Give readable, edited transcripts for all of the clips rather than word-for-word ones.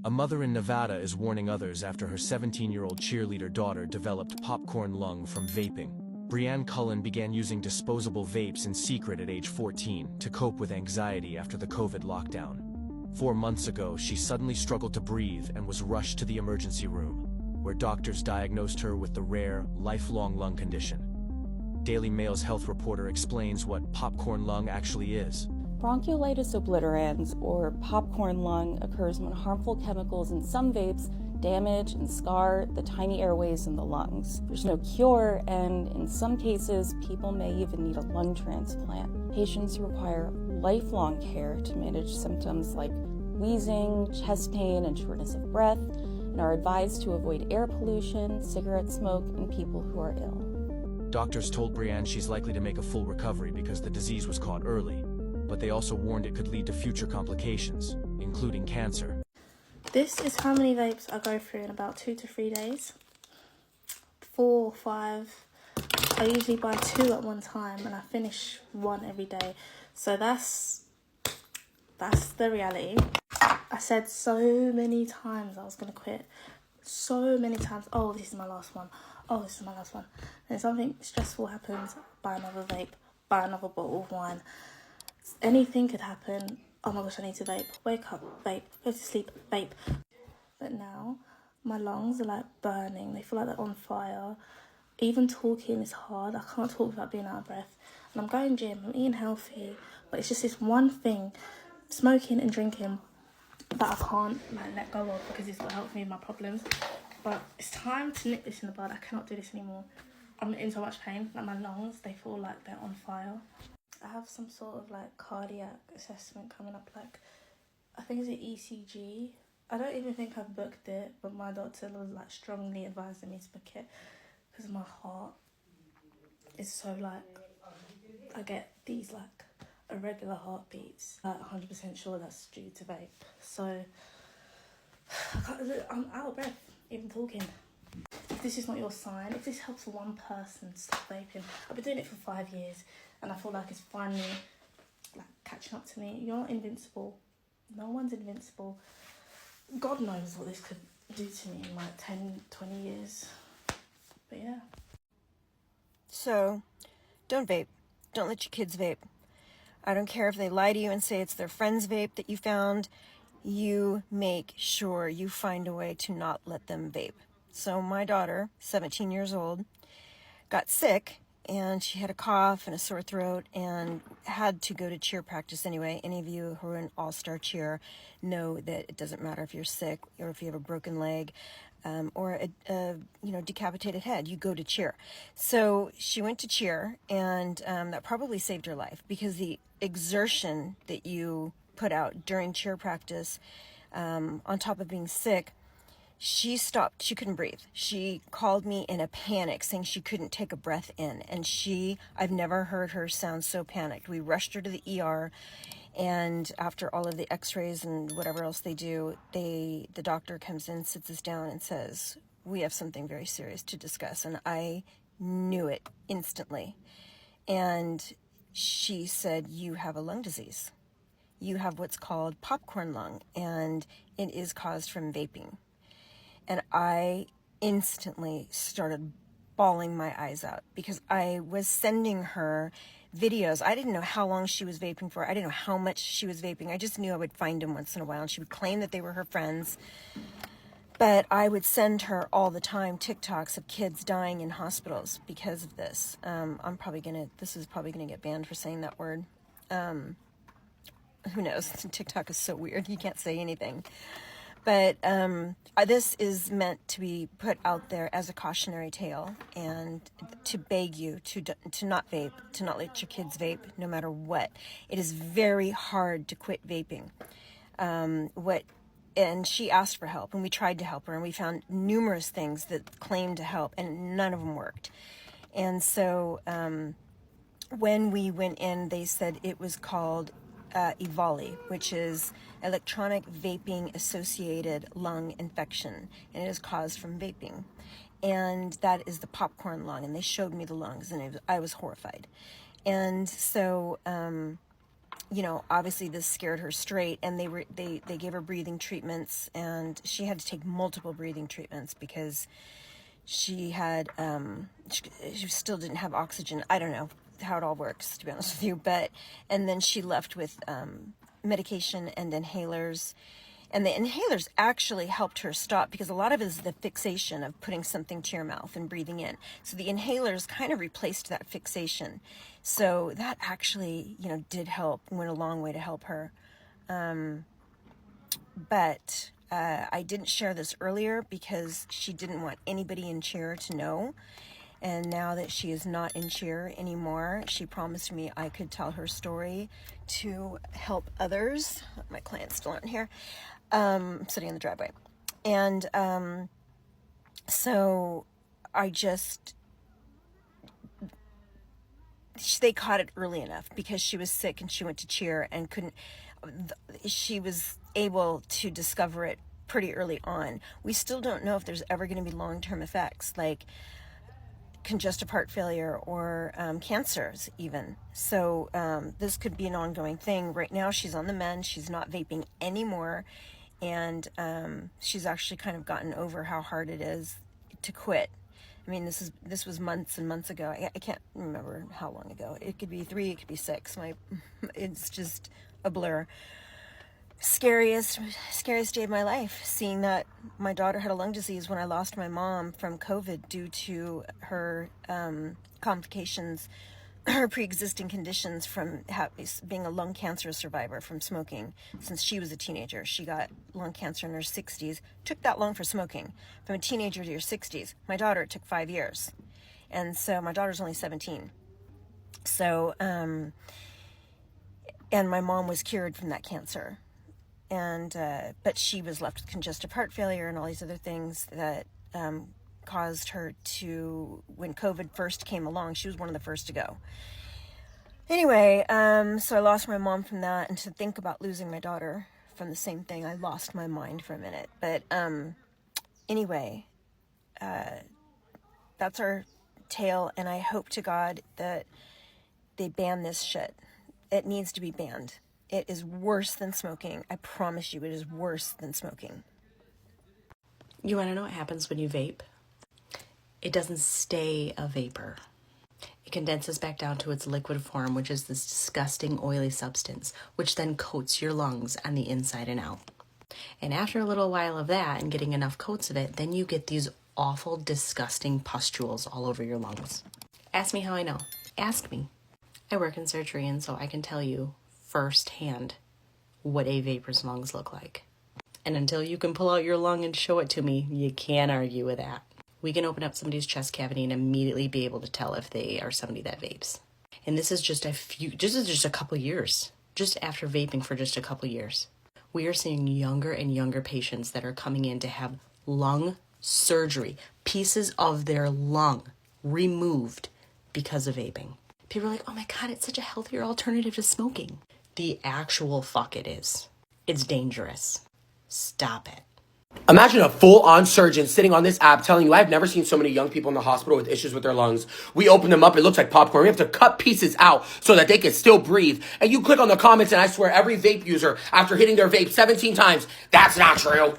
A mother in Nevada is warning others after her 17-year-old cheerleader daughter developed popcorn lung from vaping. Brianne Cullen began using disposable vapes in secret at age 14 to cope with anxiety after the COVID lockdown. 4 months ago, she suddenly struggled to breathe and was rushed to the emergency room, where doctors diagnosed her with the rare, lifelong lung condition. Daily Mail's health reporter explains what popcorn lung actually is. Bronchiolitis obliterans, or popcorn lung, occurs when harmful chemicals in some vapes damage and scar the tiny airways in the lungs. There's no cure, and in some cases, people may even need a lung transplant. Patients require lifelong care to manage symptoms like wheezing, chest pain, and shortness of breath, and are advised to avoid air pollution, cigarette smoke, and people who are ill. Doctors told Brianne she's likely to make a full recovery because the disease was caught early, but they also warned it could lead to future complications, including cancer. This is how many vapes I go through in about 2 to 3 days. 4 or 5. I usually buy 2 at one time and I finish 1 every day. So that's the reality. I said so many times I was going to quit. So many times. Oh, this is my last one. Oh, this is my last one. Then something stressful happens, buy another vape, buy another bottle of wine. Anything could happen. Oh my gosh, I need to vape. Wake up, vape. Go to sleep, vape. But now, my lungs are like burning. They feel like they're on fire. Even talking is hard. I can't talk without being out of breath. And I'm going gym, I'm eating healthy. But it's just this one thing, smoking and drinking, that I can't let go of because it's what helps me with my problems. But it's time to nip this in the bud. I cannot do this anymore. I'm in so much pain. Like my lungs, they feel like they're on fire. I have some sort of like cardiac assessment coming up, like I think it's an ECG. I don't even think I've booked it, but my doctor was like strongly advising me to book it because my heart is so like, I get these like irregular heartbeats. Like 100% sure that's due to vape. So I'm out of breath even talking. If this is not your sign, if this helps one person stop vaping, I've been doing it for 5 years and I feel like it's finally like catching up to me. You're not invincible. No one's invincible. God knows what this could do to me in like 10, 20 years. But yeah. So, don't vape. Don't let your kids vape. I don't care if they lie to you and say it's their friend's vape that you found. You make sure you find a way to not let them vape. So my daughter, 17 years old, got sick and she had a cough and a sore throat and had to go to cheer practice anyway. Any of you who are in all-star cheer know that it doesn't matter if you're sick or if you have a broken leg or a decapitated head, you go to cheer. So she went to cheer, and that probably saved her life because the exertion that you put out during cheer practice, on top of being sick, she stopped. She couldn't breathe. She called me in a panic saying she couldn't take a breath in. And I've never heard her sound so panicked. We rushed her to the ER. And after all of the x-rays and whatever else they do, the doctor comes in, sits us down and says, we have something very serious to discuss. And I knew it instantly. And she said, you have a lung disease. You have what's called popcorn lung, and it is caused from vaping. And I instantly started bawling my eyes out because I was sending her videos. I didn't know how long she was vaping for. I didn't know how much she was vaping. I just knew I would find them once in a while, and she would claim that they were her friends. But I would send her all the time TikToks of kids dying in hospitals because of this. This is probably gonna get banned for saying that word. Who knows? TikTok is so weird. You can't say anything. But this is meant to be put out there as a cautionary tale and to beg you to not vape, to not let your kids vape, no matter what. It is very hard to quit vaping. And she asked for help, and we tried to help her, and we found numerous things that claimed to help, and none of them worked. And so when we went in, they said it was called EVALI, which is electronic vaping associated lung infection, and it is caused from vaping. And that is the popcorn lung, and they showed me the lungs, and I was horrified. And so obviously this scared her straight, and they gave her breathing treatments, and she had to take multiple breathing treatments because she had, she still didn't have oxygen. I don't know how it all works, to be honest with you, and then she left with medication and inhalers. And the inhalers actually helped her stop, because a lot of it is the fixation of putting something to your mouth and breathing in. So the inhalers kind of replaced that fixation. So that actually, did help, went a long way to help her. But I didn't share this earlier because she didn't want anybody in cheer to know. And now that she is not in cheer anymore, she promised me I could tell her story to help others. My clients still aren't here. I'm sitting in the driveway. And so they caught it early enough because she was sick and she went to cheer and she was able to discover it pretty early on. We still don't know if there's ever going to be long-term effects like congestive heart failure or cancers even. So this could be an ongoing thing. Right now she's on the mend. She's not vaping anymore. And she's actually kind of gotten over how hard it is to quit. I mean, this was months and months ago. I can't remember how long ago. It could be 3, it could be 6. It's just a blur. Scariest day of my life, seeing that my daughter had a lung disease when I lost my mom from COVID due to her complications, her pre-existing conditions from being a lung cancer survivor from smoking. Since she was a teenager, she got lung cancer in her 60s. Took that long for smoking. From a teenager to your 60s. My daughter, it took 5 years. And so my daughter's only 17. So, and my mom was cured from that cancer. And, but she was left with congestive heart failure and all these other things that, caused her to, when COVID first came along, she was one of the first to go. Anyway, so I lost my mom from that, and to think about losing my daughter from the same thing, I lost my mind for a minute. But anyway, that's our tale, and I hope to God that they ban this shit. It needs to be banned. It is worse than smoking. I promise you, it is worse than smoking. You want to know what happens when you vape? It doesn't stay a vapor. It condenses back down to its liquid form, which is this disgusting oily substance, which then coats your lungs on the inside and out. And after a little while of that and getting enough coats of it, then you get these awful, disgusting pustules all over your lungs. Ask me how I know. Ask me. I work in surgery, and so I can tell you firsthand what a vapor's lungs look like. And until you can pull out your lung and show it to me, you can't argue with that. We can open up somebody's chest cavity and immediately be able to tell if they are somebody that vapes. And this is just a couple years, just after vaping for just a couple years. We are seeing younger and younger patients that are coming in to have lung surgery, pieces of their lung removed because of vaping. People are like, oh my God, it's such a healthier alternative to smoking. The actual fuck it is. It's dangerous. Stop it. Imagine a full-on surgeon sitting on this app telling you, I've never seen so many young people in the hospital with issues with their lungs. We open them up, it looks like popcorn. We have to cut pieces out so that they can still breathe. And you click on the comments and I swear every vape user, after hitting their vape 17 times, that's not true.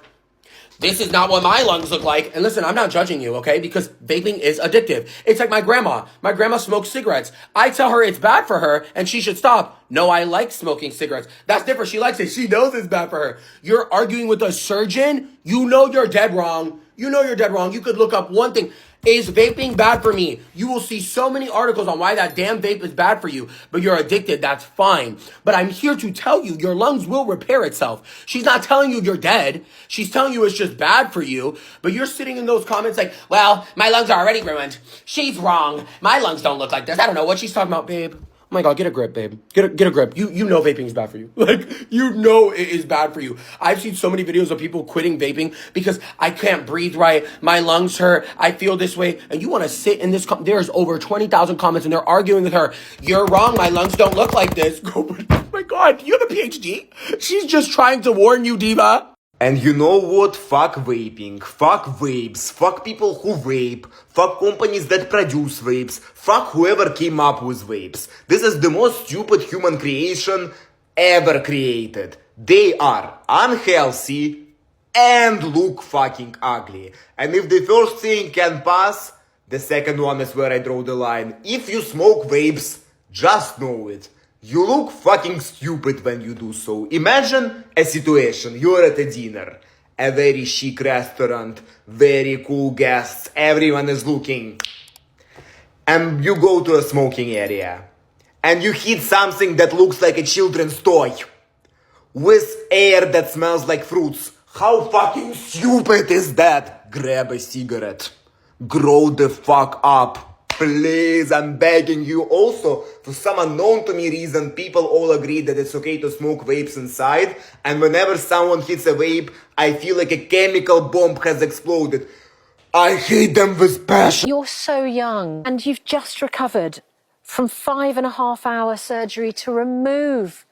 This is not what my lungs look like. And listen, I'm not judging you, okay? Because vaping is addictive. It's like my grandma. My grandma smokes cigarettes. I tell her it's bad for her and she should stop. No, I like smoking cigarettes. That's different. She likes it. She knows it's bad for her. You're arguing with a surgeon? You know you're dead wrong. You know you're dead wrong. You could look up one thing. Is vaping bad for me? You will see so many articles on why that damn vape is bad for you, but you're addicted. That's fine. But I'm here to tell you your lungs will repair itself. She's not telling you you're dead. She's telling you it's just bad for you. But you're sitting in those comments like, well, my lungs are already ruined. She's wrong. My lungs don't look like this. I don't know what she's talking about, babe. Oh my God, get a grip, babe. Get a grip. You know vaping is bad for you. Like, you know it is bad for you. I've seen so many videos of people quitting vaping because I can't breathe right. My lungs hurt. I feel this way. And you want to sit in this, there's over 20,000 comments and they're arguing with her. You're wrong. My lungs don't look like this. Oh my God, you have a PhD? She's just trying to warn you, diva. And you know what? Fuck vaping, fuck vapes, fuck people who vape, fuck companies that produce vapes, fuck whoever came up with vapes. This is the most stupid human creation ever created. They are unhealthy and look fucking ugly. And if the first thing can pass, the second one is where I draw the line. If you smoke vapes, just know it. You look fucking stupid when you do so. Imagine a situation. You're at a dinner. A very chic restaurant. Very cool guests. Everyone is looking. And you go to a smoking area. And you hit something that looks like a children's toy. With air that smells like fruits. How fucking stupid is that? Grab a cigarette. Grow the fuck up. Please, I'm begging you. Also, for some unknown to me reason, people all agree that it's okay to smoke vapes inside. And whenever someone hits a vape, I feel like a chemical bomb has exploded. I hate them with passion. You're so young and you've just recovered from 5.5-hour surgery to remove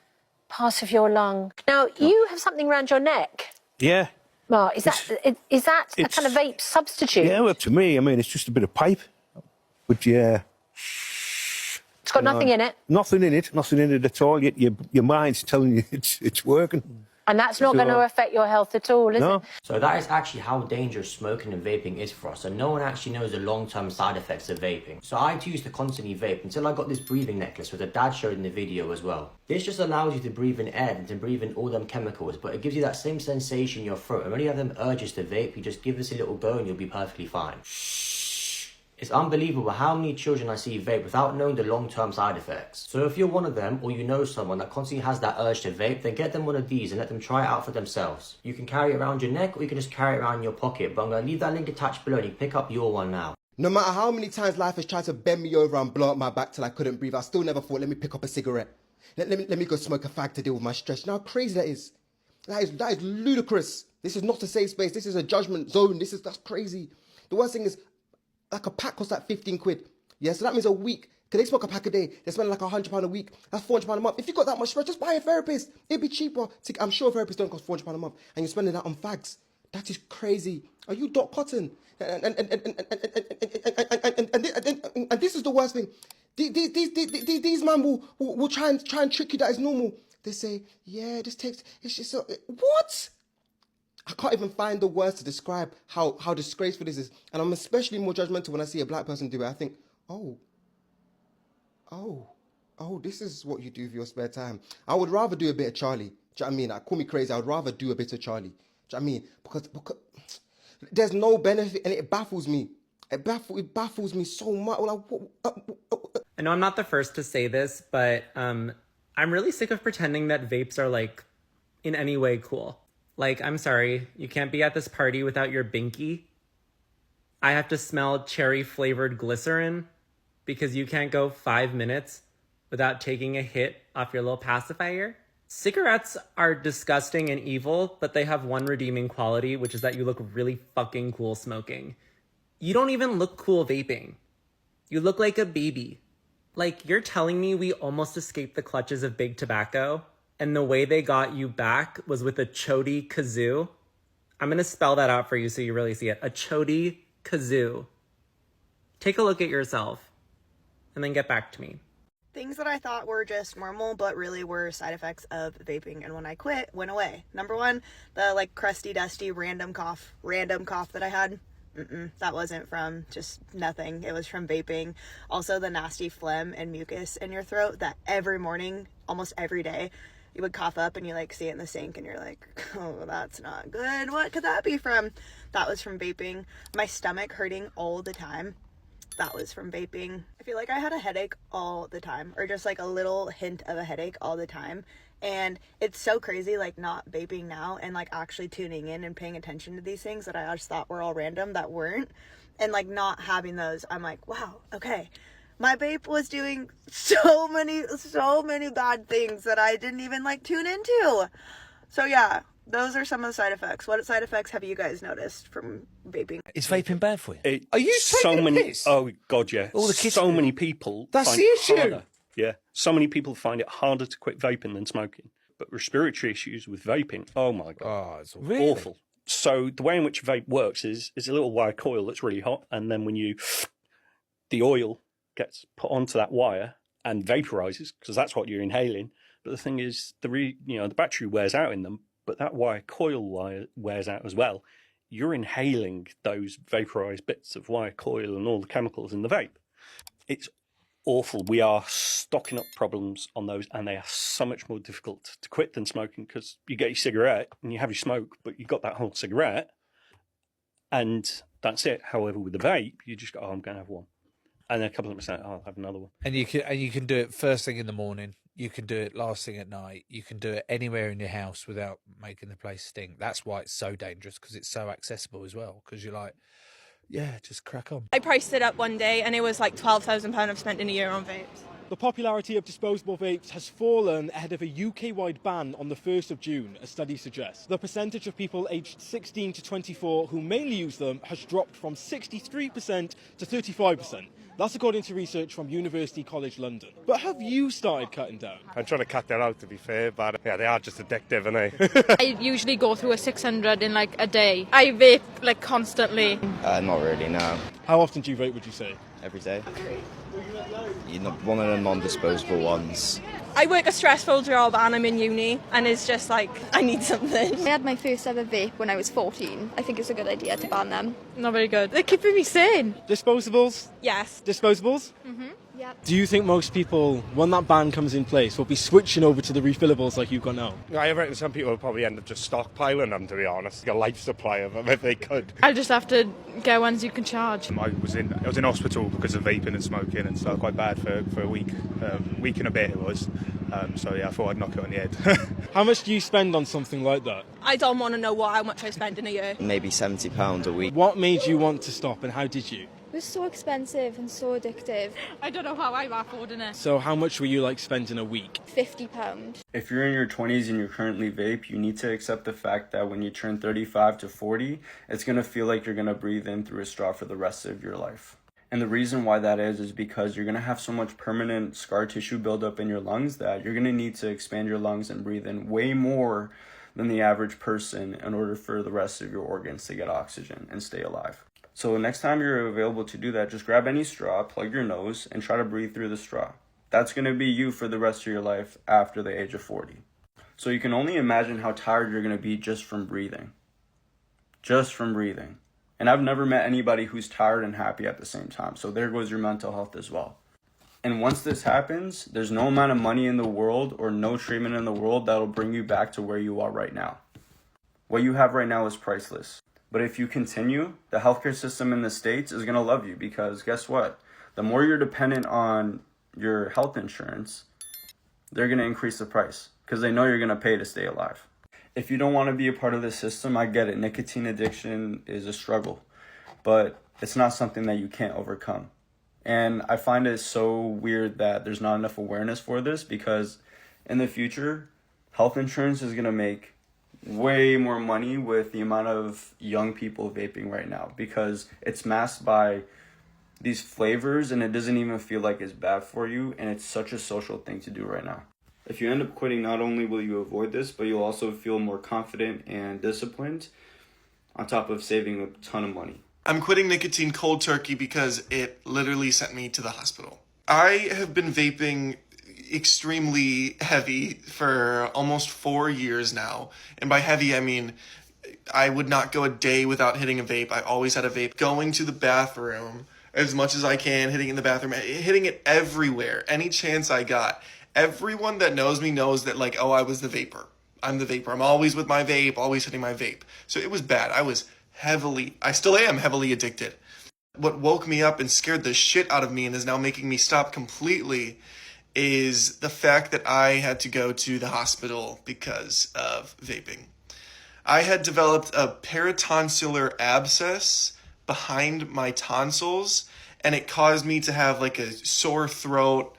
part of your lung. Now, you have something around your neck. Yeah. Mark, is that a kind of vape substitute? Yeah, well, to me, I mean, it's just a bit of pipe. But yeah. It's got nothing in it. Nothing in it at all. Your mind's telling you it's working. And that's not going to affect your health at all, is it? So that is actually how dangerous smoking and vaping is for us, and no one actually knows the long-term side effects of vaping. So I used to constantly vape until I got this breathing necklace, which the dad showed in the video as well. This just allows you to breathe in air and to breathe in all them chemicals, but it gives you that same sensation in your throat. And when you have them urges to vape, you just give this a little go and you'll be perfectly fine. It's unbelievable how many children I see vape without knowing the long-term side effects. So if you're one of them, or you know someone that constantly has that urge to vape, then get them one of these and let them try it out for themselves. You can carry it around your neck, or you can just carry it around in your pocket, but I'm going to leave that link attached below and you can pick up your one now. No matter how many times life has tried to bend me over and blow up my back till I couldn't breathe, I still never thought, let me pick up a cigarette. Let me go smoke a fag to deal with my stress. You know how crazy that is? That is ludicrous. This is not a safe space. This is a judgment zone. That's crazy. The worst thing is, like a pack costs like 15 quid. Yeah, so that means a week. Because they smoke a pack a day. They spend like £100 a week. That's £400 a month. If you got that much stress, just buy a therapist. It'd be cheaper. I'm sure therapists don't cost £400 a month. And you're spending that on fags. That is crazy. Are you Doc Cotton? And this is the worst thing. These man will try and trick you that it's normal. They say, yeah, this takes... It's just so... What? I can't even find the words to describe how disgraceful this is. And I'm especially more judgmental when I see a black person do it. I think, oh, this is what you do for your spare time. I would rather do a bit of Charlie. Do you know what I mean? Like, call me crazy. I would rather do a bit of Charlie. Do you know what I mean? Because there's no benefit, and it baffles me. It baffles me so much. I know I'm not the first to say this, but I'm really sick of pretending that vapes are, like, in any way cool. Like, I'm sorry, you can't be at this party without your binky. I have to smell cherry-flavored glycerin because you can't go 5 minutes without taking a hit off your little pacifier. Cigarettes are disgusting and evil, but they have one redeeming quality, which is that you look really fucking cool smoking. You don't even look cool vaping. You look like a baby. Like, you're telling me we almost escaped the clutches of big tobacco? And the way they got you back was with a chody kazoo. I'm going to spell that out for you so you really see it. A chody kazoo. Take a look at yourself and then get back to me. Things that I thought were just normal, but really were side effects of vaping. And when I quit, went away. Number one, the like crusty, dusty, random cough that I had. That wasn't from just nothing. It was from vaping. Also the nasty phlegm and mucus in your throat that every morning, almost every day, you would cough up and you like see it in the sink and you're like, oh, that's not good. What could that be from? That was from vaping. My stomach hurting all the time. That was from vaping. I feel like I had a headache all the time, or just like a little hint of a headache all the time. And it's so crazy, like not vaping now and like actually tuning in and paying attention to these things that I just thought were all random that weren't. And like not having those, I'm like, wow, okay. My vape was doing so many bad things that I didn't even like tune into. So yeah, those are some of the side effects. What side effects have you guys noticed from vaping? Is vaping bad for you? Are you so many? Piss? Oh God, yeah. All the kids. So many people. That's the issue. Harder. Yeah, so many people find it harder to quit vaping than smoking. But respiratory issues with vaping, oh my God, oh, it's really awful. So the way in which vape works is a little wire coil that's really hot, and then when the oil gets put onto that wire and vaporizes, because that's what you're inhaling, But the thing is, the battery wears out in them, but that wire coil wears out as well. You're inhaling those vaporized bits of wire coil and all the chemicals in the vape. It's awful. We are stocking up problems on those, and they are so much more difficult to quit than smoking, because you get your cigarette and you have your smoke, but you've got that whole cigarette, and that's it. However, with the vape, you just go, oh, I'm going to have one. And then a couple of them say, oh, I'll have another one. And you can do it first thing in the morning. You can do it last thing at night. You can do it anywhere in your house without making the place stink. That's why it's so dangerous, because it's so accessible as well. Because you're like, yeah, just crack on. I priced it up one day and it was like £12,000 I've spent in a year on vapes. The popularity of disposable vapes has fallen ahead of a UK-wide ban on the 1st of June, a study suggests. The percentage of people aged 16 to 24 who mainly use them has dropped from 63% to 35%. That's according to research from University College London. But have you started cutting down? I'm trying to cut that out, to be fair, but yeah, they are just addictive, aren't they? I usually go through a 600 in like a day. I vape like constantly. Not really, no. How often do you vape, would you say? Every day. One of the non-disposable ones. I work a stressful job and I'm in uni, and it's just like, I need something. I had my first ever vape when I was 14. I think it's a good idea to ban them. Not very good. They're keeping me sane. Disposables? Yes. Disposables? Mm-hmm. Yep. Do you think most people, when that ban comes in place, will be switching over to the refillables like you've got now? I reckon some people will probably end up just stockpiling them, to be honest. A life supply of them if they could. I'll just have to get ones you can charge. I was in hospital because of vaping and smoking and stuff, quite bad for a week. Week and a bit it was. So yeah, I thought I'd knock it on the head. How much do you spend on something like that? I don't want to know how much I spend in a year. Maybe £70 a week. What made you want to stop, and how did you? It was so expensive and so addictive. I don't know how I'm affording it. So how much were you spending a week? £50. If you're in your 20s and you currently vape, you need to accept the fact that when you turn 35 to 40, it's going to feel like you're going to breathe in through a straw for the rest of your life. And the reason why that is because you're going to have so much permanent scar tissue buildup in your lungs that you're going to need to expand your lungs and breathe in way more than the average person in order for the rest of your organs to get oxygen and stay alive. So next time you're available to do that, just grab any straw, plug your nose, and try to breathe through the straw. That's going to be you for the rest of your life after the age of 40. So you can only imagine how tired you're going to be just from breathing. Just from breathing. And I've never met anybody who's tired and happy at the same time. So there goes your mental health as well. And once this happens, there's no amount of money in the world or no treatment in the world that'll bring you back to where you are right now. What you have right now is priceless. But if you continue, the healthcare system in the States is going to love you, because guess what? The more you're dependent on your health insurance, they're going to increase the price because they know you're going to pay to stay alive. If you don't want to be a part of the system, I get it. Nicotine addiction is a struggle, but it's not something that you can't overcome. And I find it so weird that there's not enough awareness for this, because in the future, health insurance is going to make way more money with the amount of young people vaping right now, because it's masked by these flavors and it doesn't even feel like it's bad for you, and it's such a social thing to do right now. If you end up quitting, not only will you avoid this, but you'll also feel more confident and disciplined, on top of saving a ton of money. I'm quitting nicotine cold turkey because it literally sent me to the hospital. I have been vaping extremely heavy for almost 4 years now. And by heavy, I mean I would not go a day without hitting a vape. I always had a vape. Going to the bathroom as much as I can, hitting it in the bathroom, hitting it everywhere, any chance I got. Everyone that knows me knows that, like, oh, I was the vapor. I'm the vapor. I'm always with my vape, always hitting my vape. So it was bad. I still am heavily addicted. What woke me up and scared the shit out of me and is now making me stop completely is the fact that I had to go to the hospital because of vaping. I had developed a peritonsillar abscess behind my tonsils, and it caused me to have like a sore throat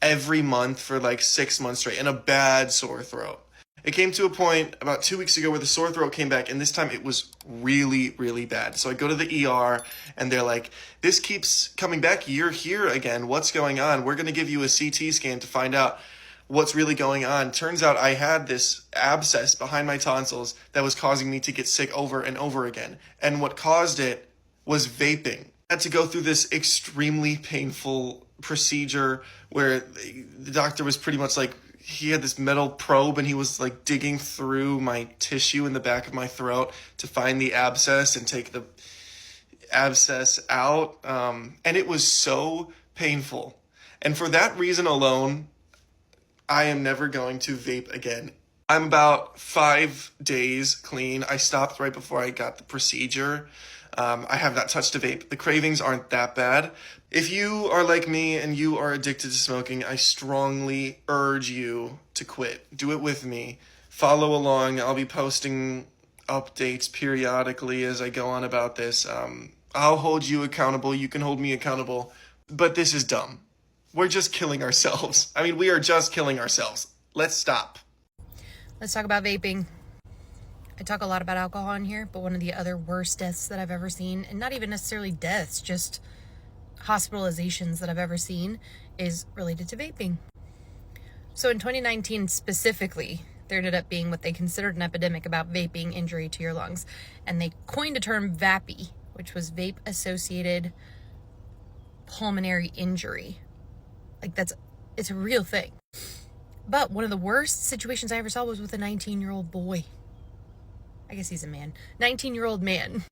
every month for like 6 months straight, and a bad sore throat. It came to a point about 2 weeks ago where the sore throat came back, and this time it was really, really bad. So I go to the ER, and they're like, this keeps coming back. You're here again. What's going on? We're going to give you a CT scan to find out what's really going on. Turns out I had this abscess behind my tonsils that was causing me to get sick over and over again. And what caused it was vaping. I had to go through this extremely painful procedure where the doctor was pretty much like, he had this metal probe and he was like digging through my tissue in the back of my throat to find the abscess and take the abscess out. And it was so painful. And for that reason alone, I am never going to vape again. I'm about 5 days clean. I stopped right before I got the procedure. I have not touched a vape. The cravings aren't that bad. If you are like me and you are addicted to smoking, I strongly urge you to quit. Do it with me. Follow along. I'll be posting updates periodically as I go on about this. I'll hold you accountable. You can hold me accountable. But this is dumb. We're just killing ourselves. I mean, we are just killing ourselves. Let's stop. Let's talk about vaping. I talk a lot about alcohol in here, but one of the other worst deaths that I've ever seen, and not even necessarily deaths, just hospitalizations that I've ever seen, is related to vaping. So in 2019 specifically, there ended up being what they considered an epidemic about vaping injury to your lungs. And they coined a term VAPI, which was vape-associated pulmonary injury. Like it's a real thing. But one of the worst situations I ever saw was with a 19-year-old boy. I guess he's a man. 19-year-old man.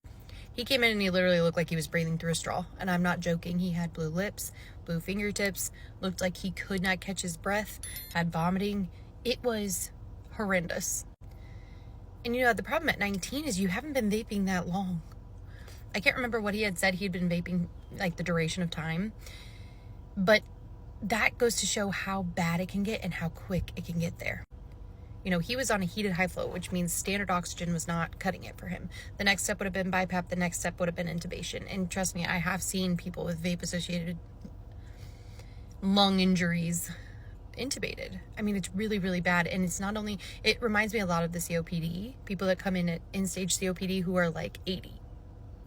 He came in and he literally looked like he was breathing through a straw. And I'm not joking. He had blue lips, blue fingertips, looked like he could not catch his breath, had vomiting. It was horrendous. And you know, the problem at 19 is you haven't been vaping that long. I can't remember what he had said. He had been vaping like the duration of time. But that goes to show how bad it can get and how quick it can get there. You know, he was on a heated high flow, which means standard oxygen was not cutting it for him. The next step would have been BiPAP. The next step would have been intubation. And trust me, I have seen people with vape-associated lung injuries intubated. I mean, it's really, really bad. And it's not only, it reminds me a lot of the COPD, people that come in at end-stage COPD who are like 80.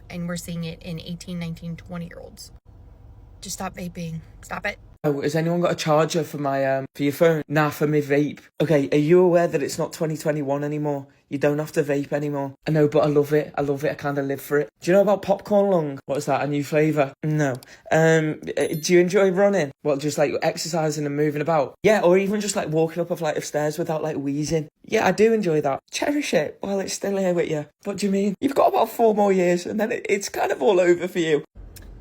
And we're seeing it in 18, 19, 20-year-olds. Just stop vaping. Stop it. Oh, has anyone got a charger for my for your phone? Nah, for my vape. Okay, are you aware that it's not 2021 anymore? You don't have to vape anymore. I know, but I love it. I love it. I kind of live for it. Do you know about popcorn lung? What is that? A new flavour? No. Do you enjoy running? What, just like exercising and moving about? Yeah, or even just like walking up a flight of stairs without like wheezing. Yeah, I do enjoy that. Cherish it while it's still here with you. What do you mean? You've got about 4 more years and then it's kind of all over for you.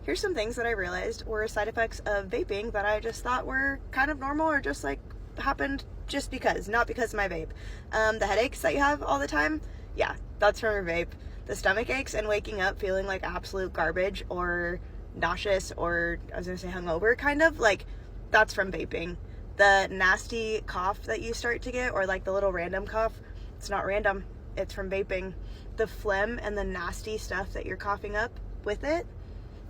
Here's some things that I realized were side effects of vaping that I just thought were kind of normal or just like happened just because, not because of my vape. The headaches that you have all the time, yeah, that's from your vape. The stomach aches and waking up feeling like absolute garbage or nauseous or I was gonna say hungover kind of, like that's from vaping. The nasty cough that you start to get or like the little random cough, it's not random, it's from vaping. The phlegm and the nasty stuff that you're coughing up with it,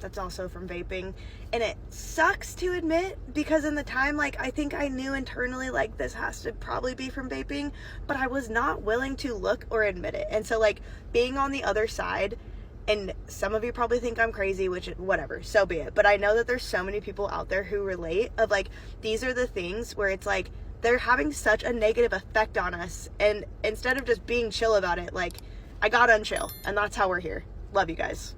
that's also from vaping. And it sucks to admit because in the time, like I think I knew internally like this has to probably be from vaping, but I was not willing to look or admit it. And so like being on the other side, and some of you probably think I'm crazy, which whatever, so be it. But I know that there's so many people out there who relate of like, these are the things where it's like, they're having such a negative effect on us. And instead of just being chill about it, like I got unchill and that's how we're here. Love you guys.